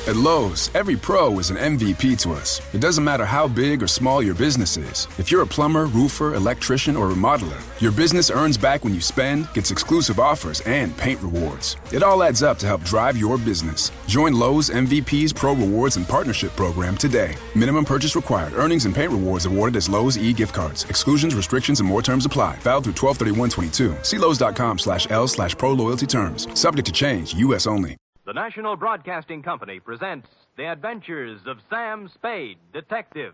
At Lowe's, every pro is an MVP to us. It doesn't matter how big or small your business is. If you're a plumber, roofer, electrician, or remodeler, your business earns back when you spend, gets exclusive offers, and paint rewards. It all adds up to help drive your business. Join Lowe's MVP's Pro Rewards and Partnership Program today. Minimum purchase required. Earnings and paint rewards awarded as Lowe's e-gift cards. Exclusions, restrictions, and more terms apply. Valid through 12/31/22. See Lowes.com/L/Pro Loyalty terms. Subject to change. U.S. only. The National Broadcasting Company presents The Adventures of Sam Spade, Detective.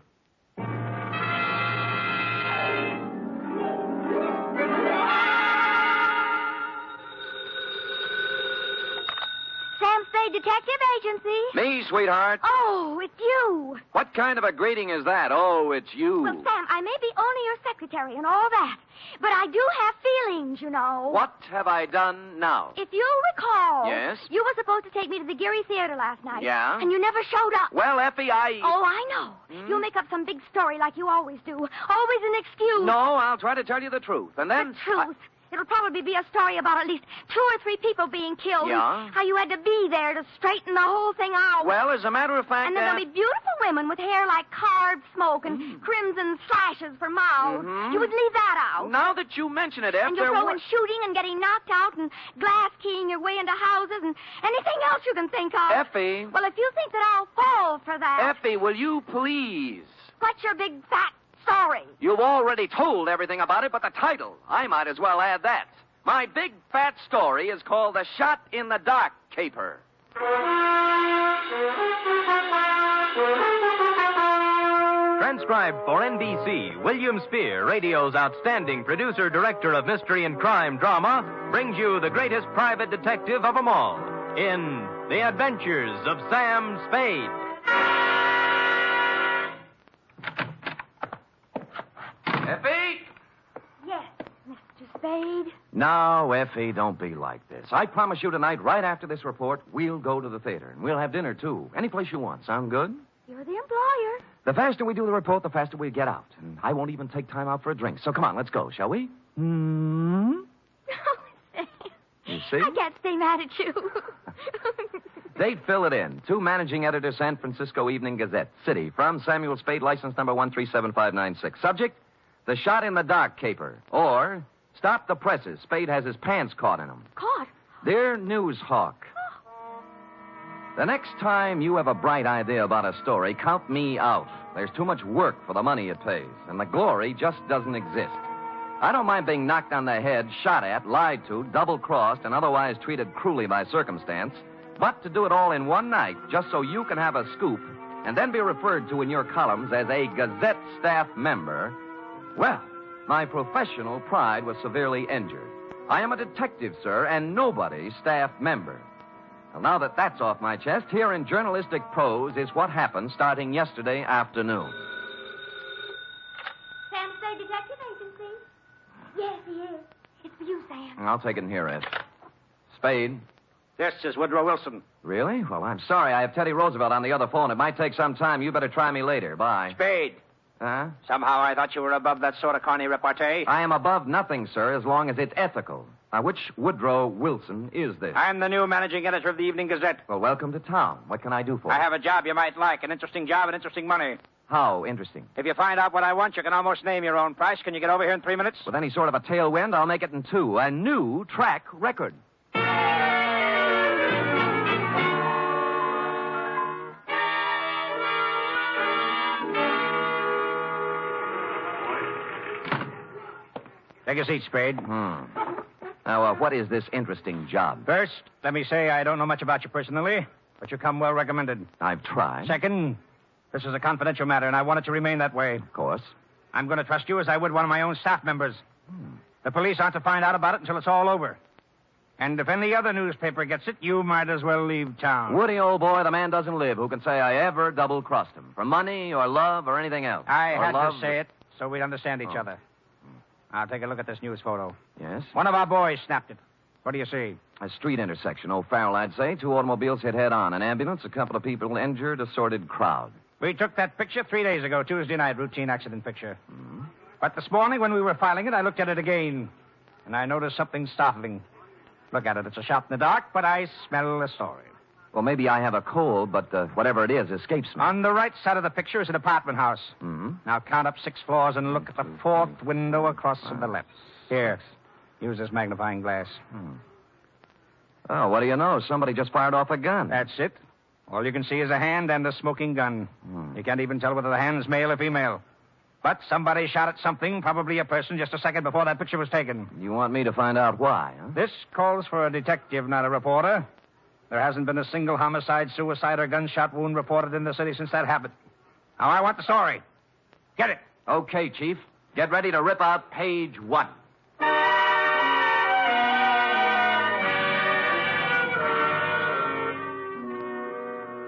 Sam Spade Detective Agency. Me, sweetheart. Oh, it's you. What kind of a greeting is that? Oh, it's you. Well, Sam, I may be only your secretary and all that, but I do have feelings, you know. What have I done now? If you recall... Yes? You were supposed to take me to the Geary Theater last night. Yeah? And you never showed up. Well, Effie, Oh, I know. You'll make up some big story like you always do. Always an excuse. No, I'll try to tell you the truth. And then... The truth. It'll probably be a story about at least 2 or 3 people being killed. Yeah? How you had to be there to straighten the whole thing out. Well, as a matter of fact... And then there'll be beautiful women with hair like carved smoke and crimson slashes for mouths. You would leave that out. Now that you mention it, Effie... And you'll throw in shooting and getting knocked out and glass keying your way into houses and anything else you can think of. Effie... Well, if you think that I'll fall for that... Effie, will you please... What's your big fat story? You've already told everything about it, but the title, I might as well add that. My big fat story is called The Shot in the Dark Caper. Transcribed for NBC, William Spier, radio's outstanding producer-director of mystery and crime drama, brings you the greatest private detective of them all in The Adventures of Sam Spade. Effie? Yes, Mr. Spade. No, Effie, don't be like this. I promise you tonight, right after this report, we'll go to the theater. And we'll have dinner, too. Any place you want. Sound good? You're the employer. The faster we do the report, the faster we get out. And I won't even take time out for a drink. So come on, let's go, shall we? Oh, Sam. You see? I can't stay mad at you. Date, fill it in. To managing editor, San Francisco Evening Gazette. City, from Samuel Spade, license number 137596. Subject, The Shot in the Dark Caper. Or, Stop the Presses. Spade has his pants caught in them. Caught? Dear News Hawk, the next time you have a bright idea about a story, count me out. There's too much work for the money it pays, and the glory just doesn't exist. I don't mind being knocked on the head, shot at, lied to, double-crossed, and otherwise treated cruelly by circumstance, but to do it all in one night just so you can have a scoop and then be referred to in your columns as a Gazette staff member, well, my professional pride was severely injured. I am a detective, sir, and nobody's staff member. Well, now that that's off my chest, here in journalistic prose is what happened starting yesterday afternoon. Sam Spade Detective Agency? Yes, he is. It's for you, Sam. I'll take it in here, Ed. Spade. This is Woodrow Wilson. Really? Well, I'm sorry. I have Teddy Roosevelt on the other phone. It might take some time. You better try me later. Bye. Spade. Huh? Somehow I thought you were above that sort of corny repartee. I am above nothing, sir, as long as it's ethical. Now, which Woodrow Wilson is this? I'm the new managing editor of the Evening Gazette. Well, welcome to town. What can I do for you? I have a job you might like, an interesting job and interesting money. How interesting? If you find out what I want, you can almost name your own price. Can you get over here in 3 minutes? With any sort of a tailwind, I'll make it in 2. A new track record. Take a seat, Spade. Now, what is this interesting job? First, let me say I don't know much about you personally, but you come well recommended. I've tried. Second, this is a confidential matter, and I want it to remain that way. Of course. I'm going to trust you as I would one of my own staff members. The police aren't to find out about it until it's all over. And if any other newspaper gets it, you might as well leave town. Woody, old boy, the man doesn't live who can say I ever double-crossed him. For money or love or anything else. I Or had love... to say it so we'd understand each other. Now, take a look at this news photo. Yes? One of our boys snapped it. What do you see? A street intersection. O'Farrell, I'd say. 2 automobiles hit head-on. An ambulance, a couple of people injured, a sordid crowd. We took that picture 3 days ago, Tuesday night, routine accident picture. But this morning, when we were filing it, I looked at it again, and I noticed something startling. Look at it. It's a shot in the dark, but I smell a story. Well, maybe I have a cold, but whatever it is escapes me. On the right side of the picture is an apartment house. Mm-hmm. Now count up 6 floors and look at the 4th window across to the left. Here, use this magnifying glass. Oh, what do you know? Somebody just fired off a gun. That's it. All you can see is a hand and a smoking gun. You can't even tell whether the hand's male or female. But somebody shot at something, probably a person, just a second before that picture was taken. You want me to find out why, huh? This calls for a detective, not a reporter. There hasn't been a single homicide, suicide, or gunshot wound reported in the city since that happened. Now, I want the story. Get it. Okay, Chief. Get ready to rip out page 1.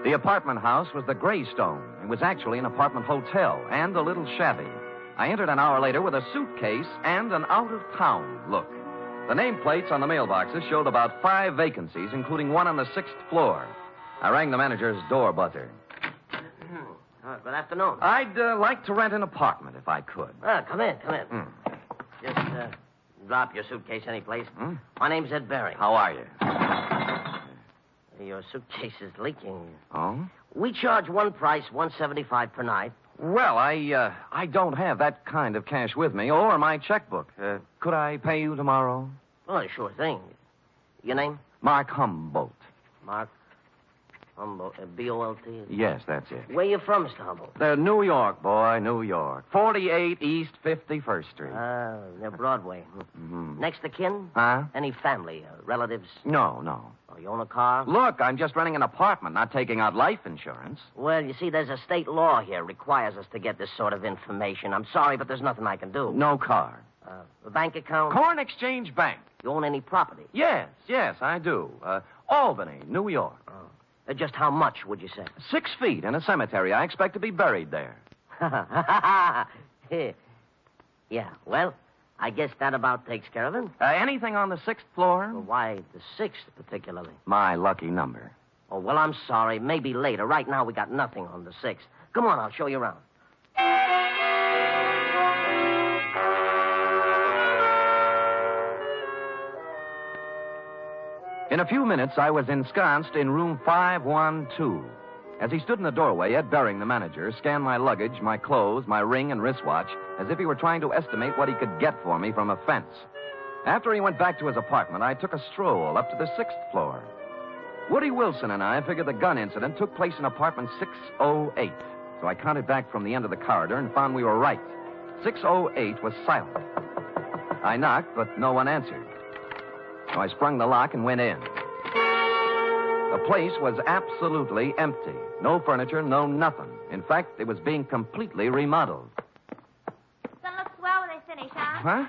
The apartment house was the Greystone. It was actually an apartment hotel and a little shabby. I entered an hour later with a suitcase and an out-of-town look. The nameplates on the mailboxes showed about 5 vacancies, including one on the 6th floor. I rang the manager's door buzzer. Good afternoon. I'd like to rent an apartment if I could. Come in. Just drop your suitcase anyplace. My name's Ed Berry. How are you? Your suitcase is leaking. Oh? We charge one price, $175 per night. Well, I don't have that kind of cash with me or my checkbook. Could I pay you tomorrow? Oh, sure thing. Your name? Mark Humboldt. Mark Humboldt. B-O-L-T? Yes, that's it. Where you from, Mr. Humboldt? New York, boy, New York. 48 East 51st Street. Near Broadway. Mm-hmm. Next of kin? Huh? Any family, relatives? No. Oh, you own a car? Look, I'm just renting an apartment, not taking out life insurance. Well, you see, there's a state law here requires us to get this sort of information. I'm sorry, but there's nothing I can do. No car. A bank account? Corn Exchange Bank. You own any property? Yes, I do. Albany, New York. Just how much, would you say? 6 feet in a cemetery. I expect to be buried there. Yeah, well, I guess that about takes care of it. Anything on the 6th floor? Well, why the 6th particularly? My lucky number. Oh, well, I'm sorry. Maybe later. Right now, we got nothing on the 6th. Come on, I'll show you around. In a few minutes, I was ensconced in room 512. As he stood in the doorway, Ed Bering, the manager, scanned my luggage, my clothes, my ring and wristwatch, as if he were trying to estimate what he could get for me from a fence. After he went back to his apartment, I took a stroll up to the 6th floor. Woody Wilson and I figured the gun incident took place in apartment 608. So I counted back from the end of the corridor and found we were right. 608 was silent. I knocked, but no one answered. So I sprung the lock and went in. The place was absolutely empty. No furniture, no nothing. In fact, it was being completely remodeled. It's gonna look swell when they finish, huh? Huh?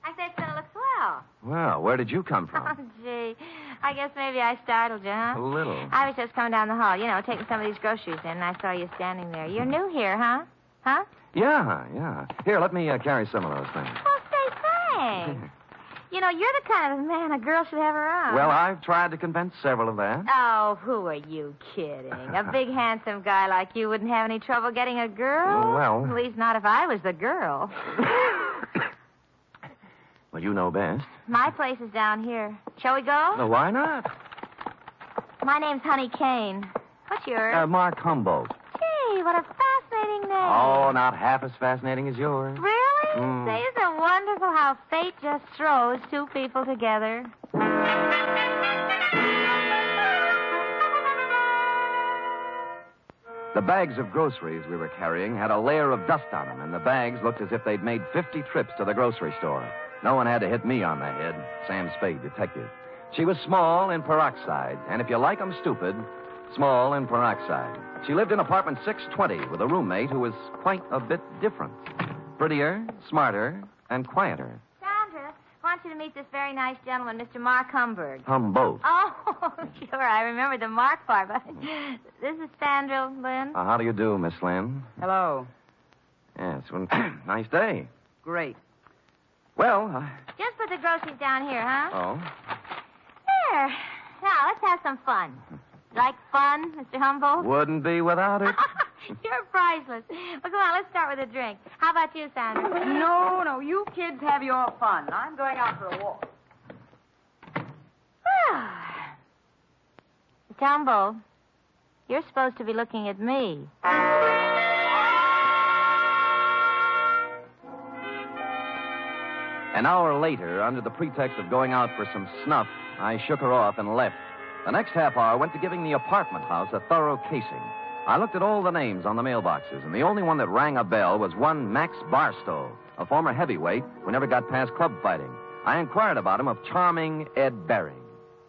I said it's gonna look swell. Well, where did you come from? Oh, gee. I guess maybe I startled you, huh? A little. I was just coming down the hall, taking some of these groceries in, and I saw you standing there. You're new here, huh? Huh? Yeah. Here, let me carry some of those things. Well, say thanks. You're the kind of man a girl should have around. Well, I've tried to convince several of that. Oh, who are you kidding? A big, handsome guy like you wouldn't have any trouble getting a girl? Well... At least not if I was the girl. Well, you know best. My place is down here. Shall we go? No, why not? My name's Honey Kane. What's yours? Mark Humboldt. Gee, what a fascinating name. Oh, not half as fascinating as yours. Really? Say, isn't it wonderful how fate just throws two people together? The bags of groceries we were carrying had a layer of dust on them, and the bags looked as if they'd made 50 trips to the grocery store. No one had to hit me on the head. Sam Spade, detective. She was small in peroxide, and if you like them stupid, small in peroxide. She lived in apartment 620 with a roommate who was quite a bit different. Prettier, smarter, and quieter. Sandra, I want you to meet this very nice gentleman, Mr. Mark Humboldt. Humboldt. Oh, sure. I remember the Mark part, but this is Sandra Lynn. How do you do, Miss Lynn? Hello. Yes, well, nice day. Great. Well, Just put the groceries down here, huh? Oh? There. Now, let's have some fun. Like fun, Mr. Humboldt? Wouldn't be without it. You're priceless. Well, come on, let's start with a drink. How about you, Sandra? No, you kids have your fun. I'm going out for a walk. Tumble, you're supposed to be looking at me. An hour later, under the pretext of going out for some snuff, I shook her off and left. The next half hour went to giving the apartment house a thorough casing. I looked at all the names on the mailboxes, and the only one that rang a bell was one Max Barstow, a former heavyweight who never got past club fighting. I inquired about him of charming Ed Bering,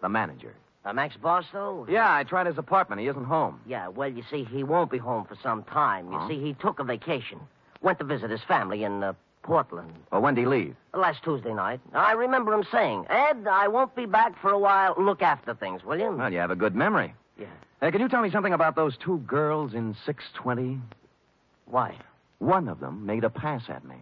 the manager. Max Barstow? Yeah, I tried his apartment. He isn't home. Yeah, well, you see, he won't be home for some time. You see, he took a vacation. Went to visit his family in Portland. Well, when'd he leave? Last Tuesday night. I remember him saying, Ed, I won't be back for a while. Look after things, will you? Well, you have a good memory. Yeah. Hey, can you tell me something about those two girls in 620? Why? One of them made a pass at me.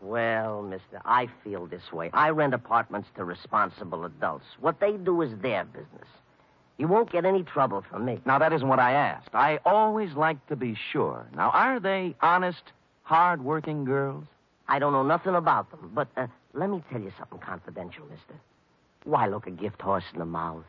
Well, mister, I feel this way. I rent apartments to responsible adults. What they do is their business. You won't get any trouble from me. Now, that isn't what I asked. I always like to be sure. Now, are they honest, hard-working girls? I don't know nothing about them, but let me tell you something confidential, mister. Why look a gift horse in the mouth?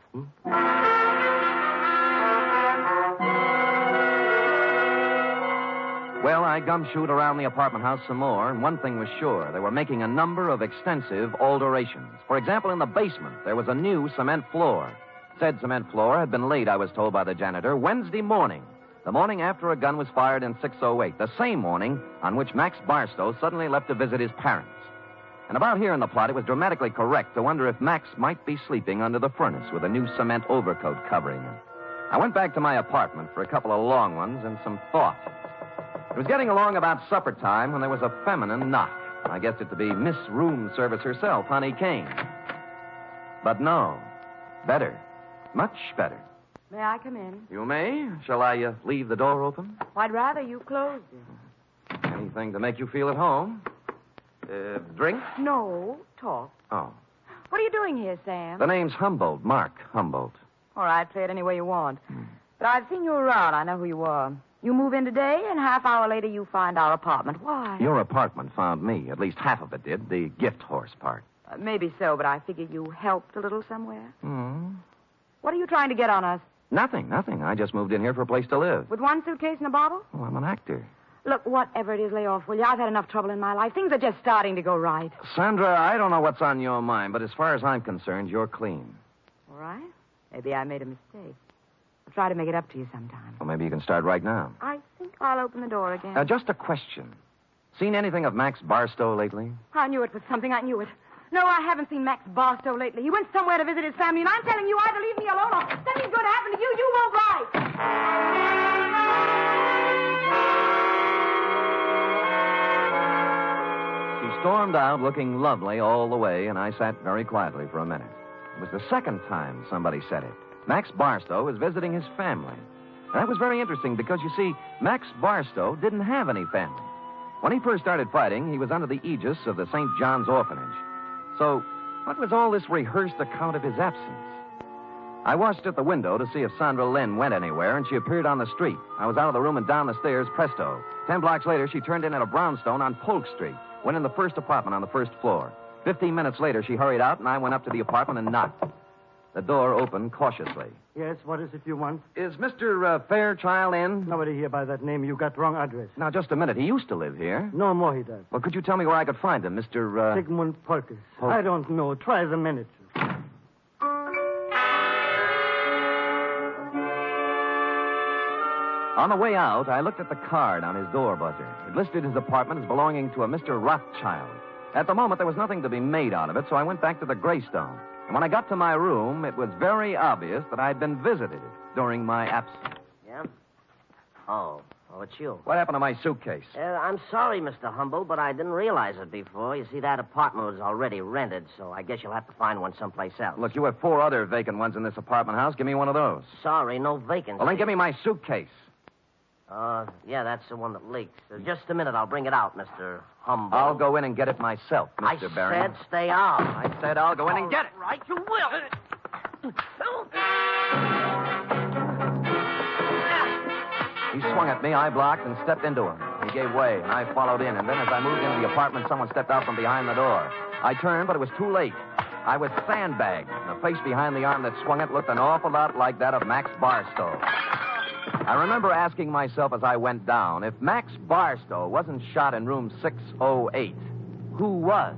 Well, I gumshoed around the apartment house some more, and one thing was sure. They were making a number of extensive alterations. For example, in the basement, there was a new cement floor. Said cement floor had been laid, I was told by the janitor, Wednesday morning, the morning after a gun was fired in 608, the same morning on which Max Barstow suddenly left to visit his parents. And about here in the plot, it was dramatically correct to wonder if Max might be sleeping under the furnace with a new cement overcoat covering him. I went back to my apartment for a couple of long ones and some thought. It was getting along about supper time when there was a feminine knock. I guessed it to be Miss Room Service herself, Honey Kane. But no. Better. Much better. May I come in? You may. Shall I leave the door open? I'd rather you closed it. Anything to make you feel at home. Drink? No, talk. Oh. What are you doing here, Sam? The name's Humboldt, Mark Humboldt. All right, play it any way you want. But I've seen you around. I know who you are. You move in today, and half hour later you find our apartment. Why? Your apartment found me. At least half of it did. The gift horse part. Maybe so, but I figure you helped a little somewhere. Hmm. What are you trying to get on us? Nothing. I just moved in here for a place to live. With one suitcase and a bottle? Oh, I'm an actor. Look, whatever it is, lay off, will you? I've had enough trouble in my life. Things are just starting to go right. Sandra, I don't know what's on your mind, but as far as I'm concerned, you're clean. All right. Maybe I made a mistake. I'll try to make it up to you sometime. Well, maybe you can start right now. I think I'll open the door again. Just a question. Seen anything of Max Barstow lately? I knew it was something. I knew it. No, I haven't seen Max Barstow lately. He went somewhere to visit his family, and I'm telling you either leave me alone or something good happen to you. You won't write. She stormed out looking lovely all the way, and I sat very quietly for a minute. It was the second time somebody said it. Max Barstow was visiting his family. And that was very interesting because, you see, Max Barstow didn't have any family. When he first started fighting, he was under the aegis of the St. John's Orphanage. So, what was all this rehearsed account of his absence? I watched at the window to see if Sandra Lynn went anywhere, and she appeared on the street. I was out of the room and down the stairs, presto. 10 blocks later, she turned in at a brownstone on Polk Street, went in the first apartment on the first floor. 15 minutes later, she hurried out, and I went up to the apartment and knocked. The door opened cautiously. Yes, what is it you want? Is Mr. Fairchild in? Nobody here by that name. You got wrong address. Now, just a minute. He used to live here. No more he does. Well, could you tell me where I could find him, Mr. Sigmund Polkus. I don't know. Try the manager. On the way out, I looked at the card on his door buzzer. It listed his apartment as belonging to a Mr. Rothschild. At the moment, there was nothing to be made out of it, so I went back to the Greystone. And when I got to my room, it was very obvious that I'd been visited during my absence. Yeah? Oh, it's you. What happened to my suitcase? I'm sorry, Mr. Humble, but I didn't realize it before. You see, that apartment was already rented, so I guess you'll have to find one someplace else. Look, you have 4 other vacant ones in this apartment house. Give me one of those. Sorry, no vacancy. Well, then give me my suitcase. Yeah, that's the one that leaks. Just a minute, I'll bring it out, Mr. Humble. I'll go in and get it myself, Mr. Barry. I said stay out. I said I'll go in and get it. Right, you will. He swung at me, I blocked, and stepped into him. He gave way, and I followed in. And then as I moved into the apartment, someone stepped out from behind the door. I turned, but it was too late. I was sandbagged. The face behind the arm that swung it looked an awful lot like that of Max Barstow. I remember asking myself as I went down, if Max Barstow wasn't shot in room 608, who was?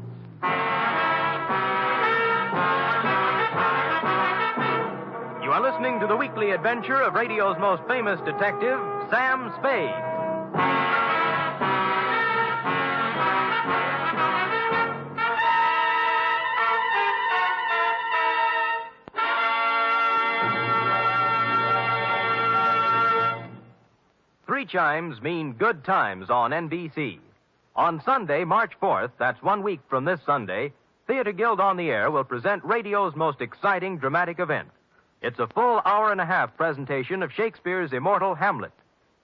You are listening to the weekly adventure of radio's most famous detective, Sam Spade. 3 chimes mean good times on NBC. On Sunday, March 4th, that's 1 week from this Sunday, Theater Guild on the Air will present radio's most exciting dramatic event. It's a full hour-and-a-half presentation of Shakespeare's immortal Hamlet.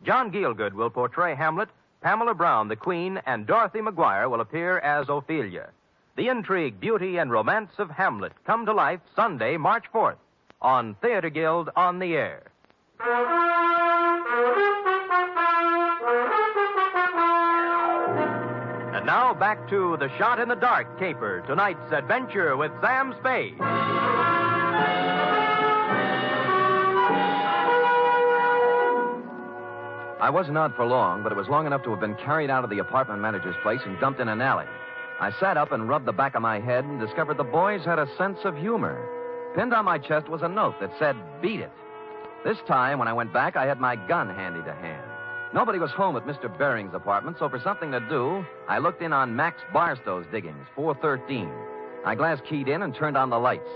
John Gielgud will portray Hamlet, Pamela Brown, the Queen, and Dorothy McGuire will appear as Ophelia. The intrigue, beauty, and romance of Hamlet come to life Sunday, March 4th, on Theater Guild on the Air. And now back to The Shot in the Dark caper, tonight's adventure with Sam Spade. I wasn't out for long, but it was long enough to have been carried out of the apartment manager's place and dumped in an alley. I sat up and rubbed the back of my head and discovered the boys had a sense of humor. Pinned on my chest was a note that said, "Beat it." This time, when I went back, I had my gun handy to hand. Nobody was home at Mr. Bering's apartment, so for something to do, I looked in on Max Barstow's diggings, 413. I glass keyed in and turned on the lights.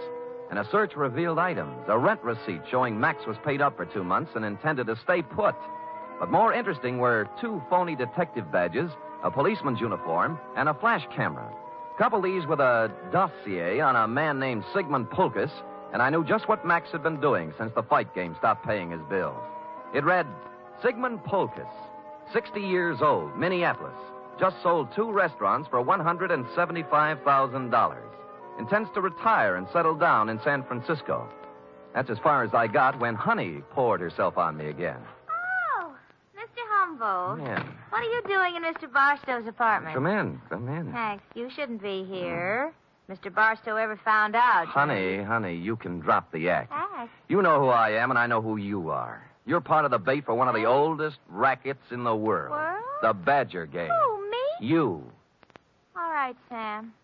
And a search revealed items, a rent receipt showing Max was paid up for 2 months and intended to stay put. But more interesting were 2 phony detective badges, a policeman's uniform, and a flash camera. Couple these with a dossier on a man named Sigmund Pulkus, and I knew just what Max had been doing since the fight game stopped paying his bills. It read, Sigmund Pulkus, 60 years old, Minneapolis. Just sold 2 restaurants for $175,000. Intends to retire and settle down in San Francisco. That's as far as I got when Honey poured herself on me again. Oh, Mr. Humboldt. Yeah. What are you doing in Mr. Barstow's apartment? Come in. Thanks. You shouldn't be here. Mr. Barstow ever found out. Honey, you can drop the act. Thanks. You know who I am, and I know who you are. You're part of the bait for one of the oldest rackets in the world. World? The Badger game. Who, me? You. All right, Sam.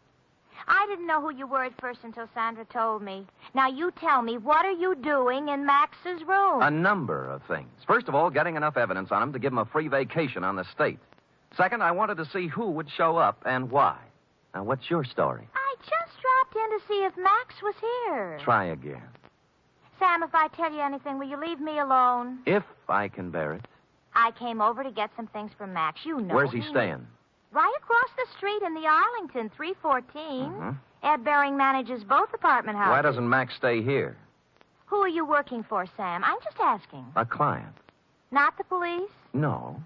I didn't know who you were at first until Sandra told me. Now, you tell me, what are you doing in Max's room? A number of things. First of all, getting enough evidence on him to give him a free vacation on the state. Second, I wanted to see who would show up and why. Now, what's your story? I just dropped in to see if Max was here. Try again. Sam, if I tell you anything, will you leave me alone? If I can bear it. I came over to get some things from Max. You know. Where's he staying? Right across the street in the Arlington, 314. Mm-hmm. Ed Bering manages both apartment houses. Why doesn't Max stay here? Who are you working for, Sam? I'm just asking. A client. Not the police? No.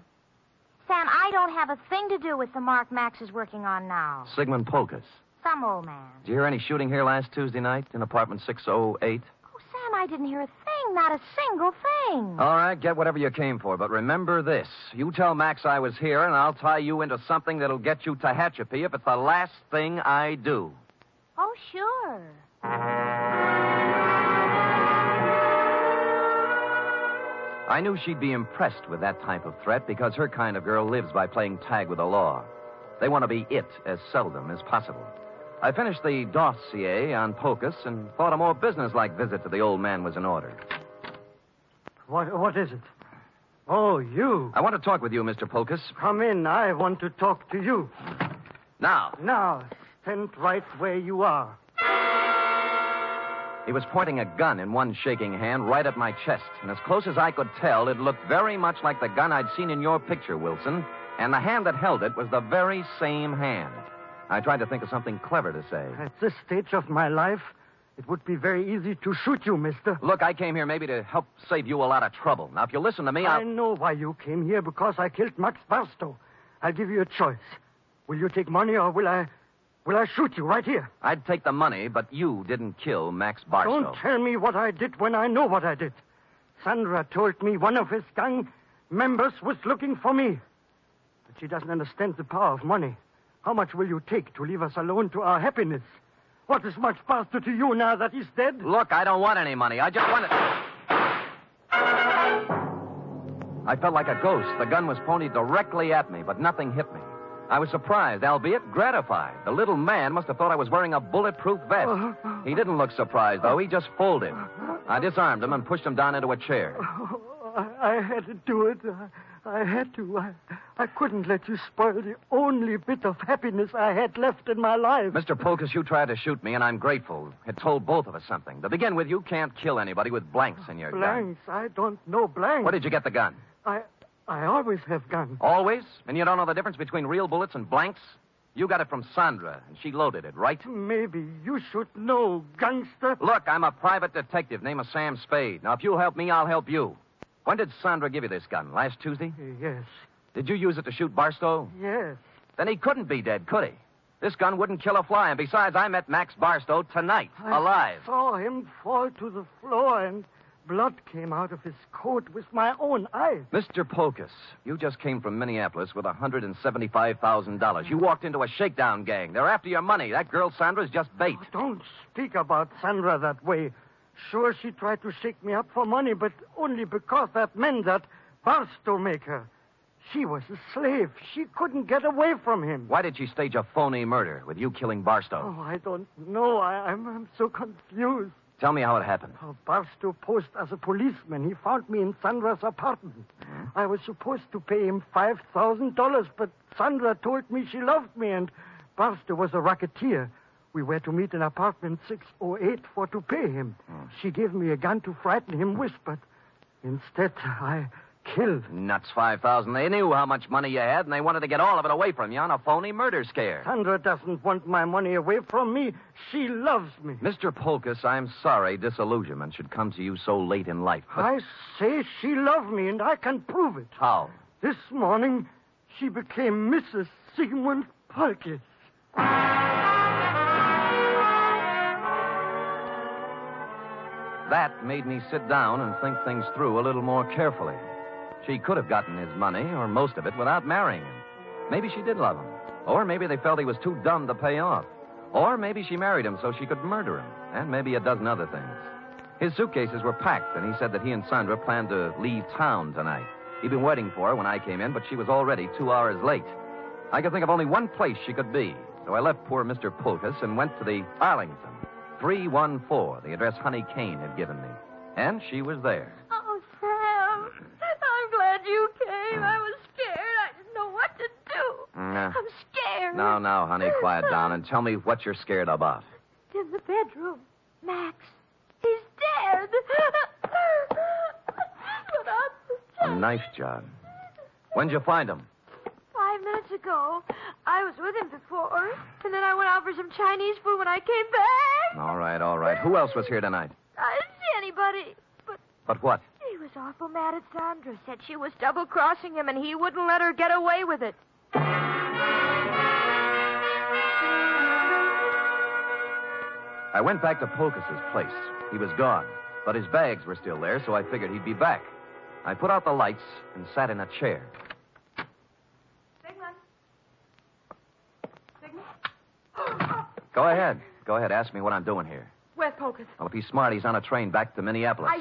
Sam, I don't have a thing to do with the mark Max is working on now. Sigmund Pulkus. Some old man. Did you hear any shooting here last Tuesday night in apartment 608? Oh, Sam, I didn't hear a thing. Not a single thing. All right, get whatever you came for, but remember this. You tell Max I was here, and I'll tie you into something that'll get you Tehachapi if it's the last thing I do. Oh, sure. I knew she'd be impressed with that type of threat because her kind of girl lives by playing tag with the law. They want to be it as seldom as possible. I finished the dossier on Pulkus and thought a more businesslike visit to the old man was in order. What is it? Oh, you. I want to talk with you, Mr. Pulkus. Come in. I want to talk to you. Now. Now, stand right where you are. He was pointing a gun in one shaking hand right at my chest, and as close as I could tell, it looked very much like the gun I'd seen in your picture, Wilson, and the hand that held it was the very same hand. I tried to think of something clever to say. At this stage of my life, it would be very easy to shoot you, mister. Look, I came here maybe to help save you a lot of trouble. Now, if you listen to me, I know why you came here, because I killed Max Barstow. I'll give you a choice. Will you take money, or will I shoot you right here? I'd take the money, but you didn't kill Max Barstow. Don't tell me what I did when I know what I did. Sandra told me one of his gang members was looking for me. But she doesn't understand the power of money. How much will you take to leave us alone to our happiness? What is Max Barstow to you now that he's dead? Look, I don't want any money. I just want it. I felt like a ghost. The gun was pointed directly at me, but nothing hit me. I was surprised, albeit gratified. The little man must have thought I was wearing a bulletproof vest. He didn't look surprised, though. He just folded. I disarmed him and pushed him down into a chair. I had to do it. I had to. I couldn't let you spoil the only bit of happiness I had left in my life. Mr. Polkus, you tried to shoot me, and I'm grateful. It told both of us something. To begin with, you can't kill anybody with blanks in your gun. Blanks? I don't know blanks. Where did you get the gun? I always have guns. Always? And you don't know the difference between real bullets and blanks? You got it from Sandra, and she loaded it, right? Maybe you should know, gangster. Look, I'm a private detective named Sam Spade. Now, if you'll help me, I'll help you. When did Sandra give you this gun? Last Tuesday? Yes. Did you use it to shoot Barstow? Yes. Then he couldn't be dead, could he? This gun wouldn't kill a fly, and besides, I met Max Barstow tonight, alive. I saw him fall to the floor, and blood came out of his coat with my own eyes. Mr. Polkus, you just came from Minneapolis with $175,000. You walked into a shakedown gang. They're after your money. That girl, Sandra's just bait. Oh, don't speak about Sandra that way. Sure, she tried to shake me up for money, but only because that man, that Barstow maker. She was a slave. She couldn't get away from him. Why did she stage a phony murder with you killing Barstow? Oh, I don't know. I'm so confused. Tell me how it happened. Oh, Barstow posed as a policeman. He found me in Sandra's apartment. I was supposed to pay him $5,000, but Sandra told me she loved me, and Barstow was a racketeer. We were to meet in apartment 608 to pay him. She gave me a gun to frighten him with, but instead I killed. Nuts, $5,000. They knew how much money you had, and they wanted to get all of it away from you on a phony murder scare. Sandra doesn't want my money away from me. She loves me. Mr. Polkus, I'm sorry disillusionment should come to you so late in life. But... I say she loved me, and I can prove it. How? This morning, she became Mrs. Sigmund Polkus. That made me sit down and think things through a little more carefully. She could have gotten his money, or most of it, without marrying him. Maybe she did love him. Or maybe they felt he was too dumb to pay off. Or maybe she married him so she could murder him. And maybe a dozen other things. His suitcases were packed, and he said that he and Sandra planned to leave town tonight. He'd been waiting for her when I came in, but she was already 2 hours late. I could think of only one place she could be. So I left poor Mr. Polkus and went to the Arlington. 314, the address Honey Kane had given me. And she was there. Oh, Sam. I'm glad you came. I was scared. I didn't know what to do. I'm scared. Now, honey, quiet down and tell me what you're scared about. In the bedroom. Max. He's dead. A knife job. When'd you find him? 5 minutes ago. I was with him before, and then I went out for some Chinese food when I came back. All right. Who else was here tonight? I didn't see anybody, But what? he was awful mad at Sandra. Said she was double-crossing him, and he wouldn't let her get away with it. I went back to Polkus's place. He was gone, but his bags were still there, so I figured he'd be back. I put out the lights and sat in a chair. Go ahead. Ask me what I'm doing here. Where's Polkus? Well, if he's smart, he's on a train back to Minneapolis.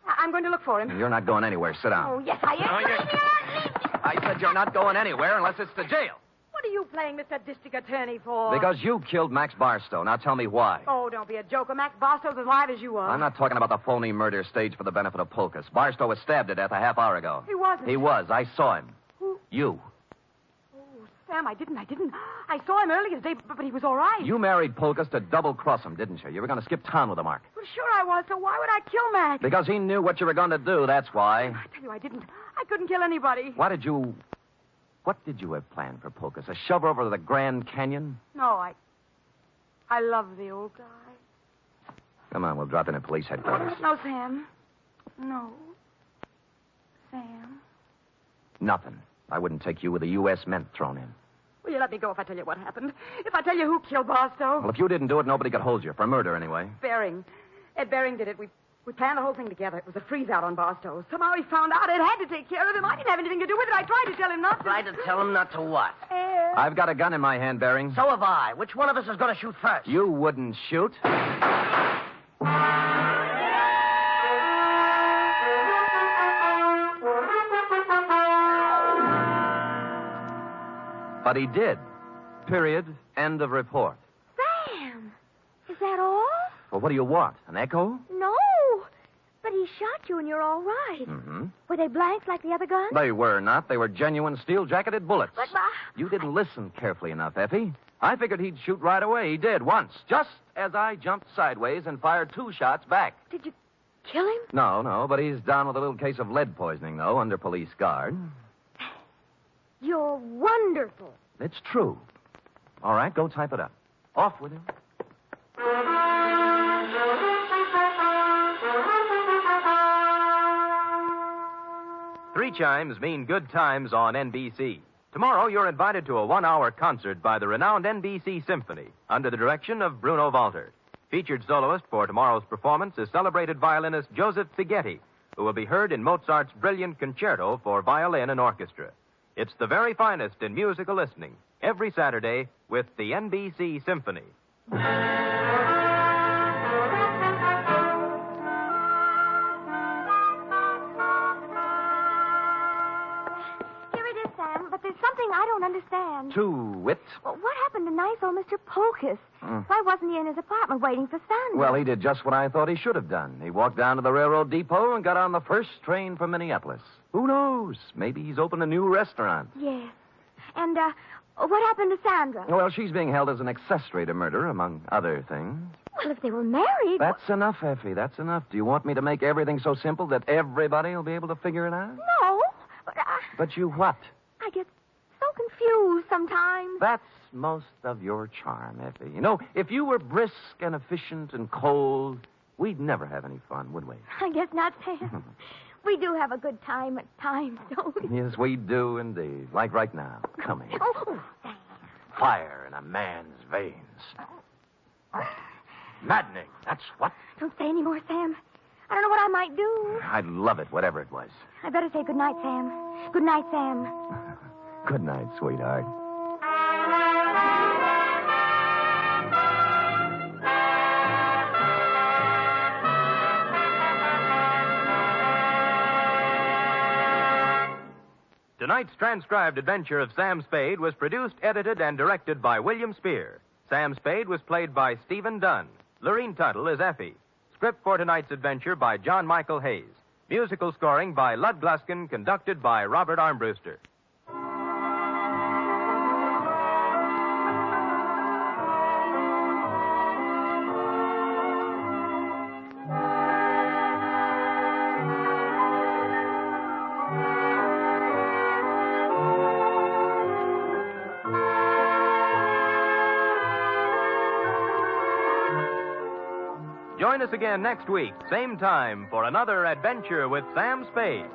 I'm going to look for him. You're not going anywhere. Sit down. Oh, yes, I am. I said you're not going anywhere unless it's to jail. What are you playing Mr. District Attorney for? Because you killed Max Barstow. Now tell me why. Oh, don't be a joker. Max Barstow's as live as you are. I'm not talking about the phony murder staged for the benefit of Polkus. Barstow was stabbed to death a half hour ago. He wasn't. He was. I saw him. Who? You. Sam, I didn't. I saw him earlier today, but he was all right. You married Polkus to double-cross him, didn't you? You were going to skip town with him, Mark. Well, sure I was, so why would I kill Max? Because he knew what you were going to do, that's why. I tell you, I didn't. I couldn't kill anybody. What did you have planned for Polkus? A shove over to the Grand Canyon? No, I love the old guy. Come on, we'll drop in at police headquarters. No, Sam. No. Sam. Nothing. I wouldn't take you with a U.S. mint thrown in. Will you let me go if I tell you what happened? If I tell you who killed Barstow? Well, if you didn't do it, nobody could hold you. For murder, anyway. Bering. Ed Bering did it. We planned the whole thing together. It was a freeze-out on Barstow. Somehow he found out it had to take care of him. I didn't have anything to do with it. I tried to tell him not to. Try to tell him not to what? I've got a gun in my hand, Bering. So have I. Which one of us is going to shoot first? You wouldn't shoot. But he did. Period. End of report. Sam, is that all? Well, what do you want? An echo? No, but he shot you and you're all right. Mm-hmm. Were they blanks like the other guns? They were not. They were genuine steel-jacketed bullets. But, You didn't listen carefully enough, Effie. I figured he'd shoot right away. He did, once. Just as I jumped sideways and fired 2 shots back. Did you kill him? No, but he's down with a little case of lead poisoning, though, under police guard. You're wonderful. It's true. All right, go type it up. Off with him. Three chimes mean good times on NBC. Tomorrow, you're invited to a 1-hour concert by the renowned NBC Symphony under the direction of Bruno Walter. Featured soloist for tomorrow's performance is celebrated violinist Joseph Fighetti, who will be heard in Mozart's brilliant concerto for violin and orchestra. It's the very finest in musical listening, every Saturday with the NBC Symphony. Here it is, Sam, but there's something I don't understand. To wit. Well, what happened to nice old Mr. Polkus? Why wasn't he in his apartment waiting for Sandra? Well, he did just what I thought he should have done. He walked down to the railroad depot and got on the first train for Minneapolis. Who knows? Maybe he's opened a new restaurant. Yes. And, what happened to Sandra? Well, she's being held as an accessory to murder, among other things. Well, if they were married... That's enough, Effie. That's enough. Do you want me to make everything so simple that everybody will be able to figure it out? No, but But you what? I get so confused sometimes. That's most of your charm, Effie. You know, if you were brisk and efficient and cold, we'd never have any fun, would we? I guess not, Sam. We do have a good time at times, don't we? Yes, we do indeed. Like right now. Coming. Oh, Sam. Fire in a man's veins. Maddening, that's what. Don't say any more, Sam. I don't know what I might do. I'd love it, whatever it was. I better say good night, Sam. Good night, Sam. Good night, sweetheart. Tonight's transcribed adventure of Sam Spade was produced, edited, and directed by William Spier. Sam Spade was played by Stephen Dunne. Lurene Tuttle is Effie. Script for tonight's adventure by John Michael Hayes. Musical scoring by Lud Gluskin, conducted by Robert Armbruster. Join us again next week, same time, for another adventure with Sam Spade.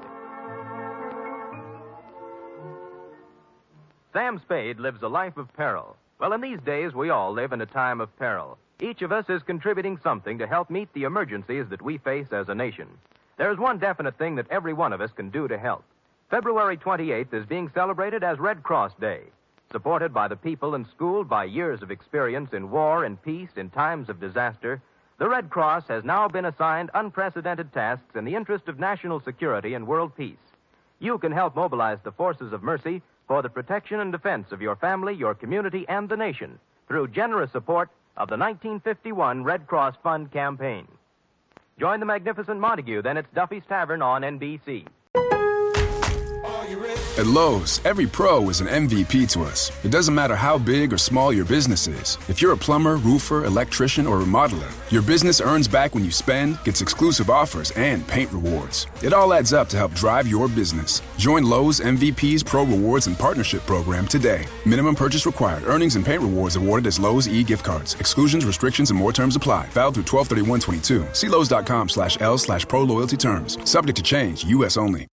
Sam Spade lives a life of peril. Well, in these days, we all live in a time of peril. Each of us is contributing something to help meet the emergencies that we face as a nation. There's one definite thing that every one of us can do to help. February 28th is being celebrated as Red Cross Day. Supported by the people and schooled by years of experience in war and peace in times of disaster, the Red Cross has now been assigned unprecedented tasks in the interest of national security and world peace. You can help mobilize the forces of mercy for the protection and defense of your family, your community, and the nation through generous support of the 1951 Red Cross Fund campaign. Join the magnificent Montague, then it's Duffy's Tavern on NBC. At Lowe's, every pro is an MVP to us. It doesn't matter how big or small your business is. If you're a plumber, roofer, electrician, or remodeler, your business earns back when you spend, gets exclusive offers, and paint rewards. It all adds up to help drive your business. Join Lowe's MVP's Pro Rewards and Partnership Program today. Minimum purchase required. Earnings and paint rewards awarded as Lowe's e-gift cards. Exclusions, restrictions, and more terms apply. Valid through 12/31/22. See Lowe's.com/L/Pro Loyalty terms. Subject to change. U.S. only.